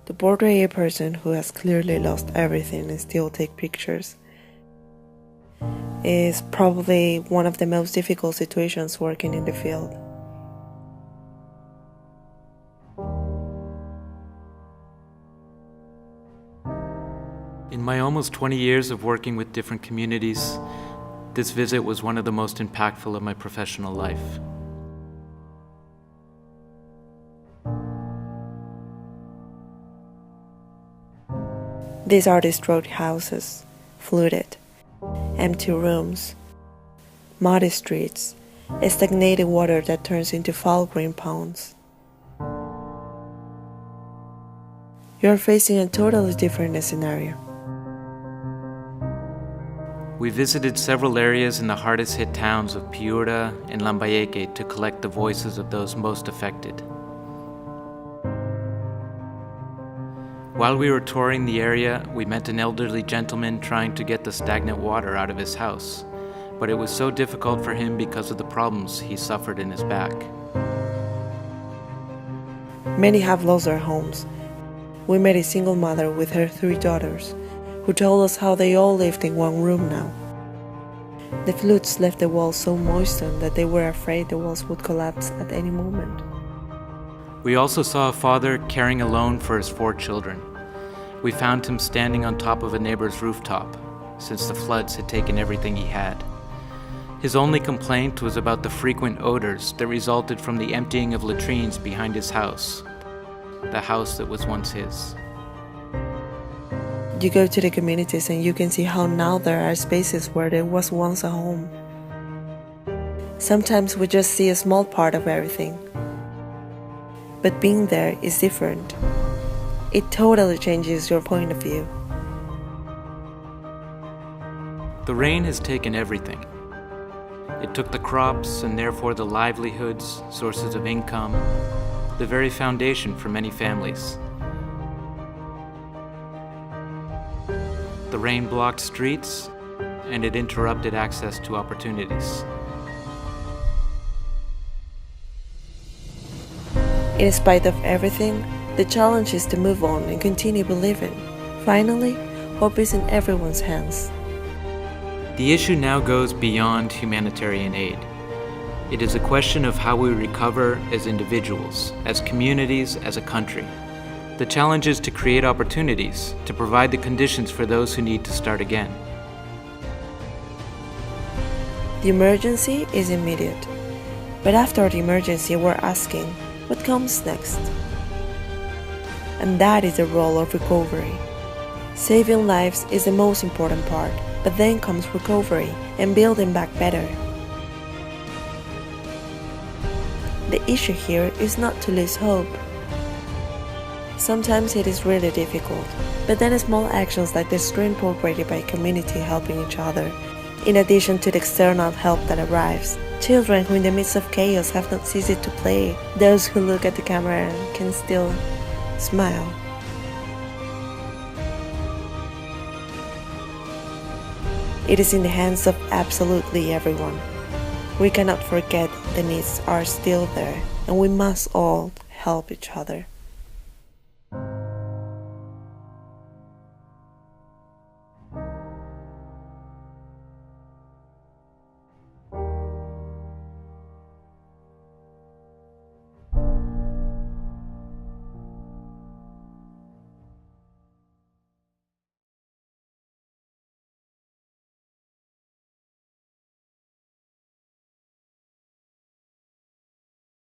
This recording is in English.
To portray a person who has clearly lost everything and still take pictures is probably one of the most difficult situations working in the field. In my almost 20 years of working with different communities, this visit was one of the most impactful of my professional life. These are destroyed houses, flooded, empty rooms, muddy streets, stagnated water that turns into foul green ponds. You're facing a totally different scenario. We visited several areas in the hardest hit towns of Piura and Lambayeque to collect the voices of those most affected. While we were touring the area, we met an elderly gentleman trying to get the stagnant water out of his house, but it was so difficult for him because of the problems he suffered in his back. Many have lost their homes. We met a single mother with her 3 daughters, who told us how they all lived in one room now. The floods left the walls so moistened that they were afraid the walls would collapse at any moment. We also saw a father caring alone for his 4 children. We found him standing on top of a neighbor's rooftop, since the floods had taken everything he had. His only complaint was about the frequent odors that resulted from the emptying of latrines behind his house, the house that was once his. You go to the communities and you can see how now there are spaces where there was once a home. Sometimes we just see a small part of everything. But being there is different. It totally changes your point of view. The rain has taken everything. It took the crops and therefore the livelihoods, sources of income, the very foundation for many families. The rain blocked streets and it interrupted access to opportunities. In spite of everything, the challenge is to move on and continue believing. Finally, hope is in everyone's hands. The issue now goes beyond humanitarian aid. It is a question of how we recover as individuals, as communities, as a country. The challenge is to create opportunities, to provide the conditions for those who need to start again. The emergency is immediate. But after the emergency, we're asking, what comes next? And that is the role of recovery. Saving lives is the most important part, but then comes recovery and building back better. The issue here is not to lose hope. Sometimes it is really difficult, but then small actions like the stream portrayed by a community helping each other, in addition to the external help that arrives. Children who in the midst of chaos have not ceased to play, those who look at the camera and can still smile. It is in the hands of absolutely everyone. We cannot forget the needs are still there, and we must all help each other.